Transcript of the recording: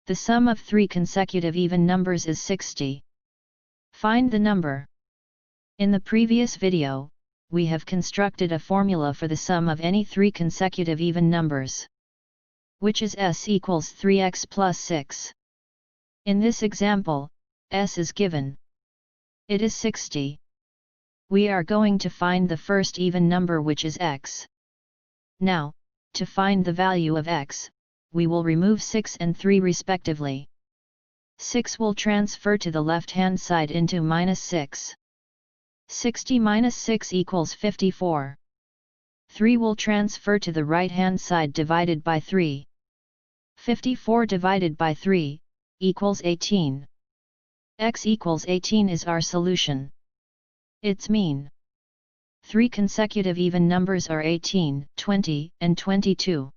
The sum of 3 consecutive even numbers is 60. Find the number. In the previous video, we have constructed a formula for the sum of any 3 consecutive even numbers, which is s equals 3x plus 6. In this example, s is given. It is 60. We are going to find the first even number, which is x. Now, to find the value of x, we will remove 6 and 3 respectively. 6 will transfer to the left-hand side into minus 6. 60 minus 6 equals 54. 3 will transfer to the right-hand side divided by 3. 54 divided by 3, equals 18. X equals 18 is our solution. Its mean. 3 consecutive even numbers are 18, 20, and 22.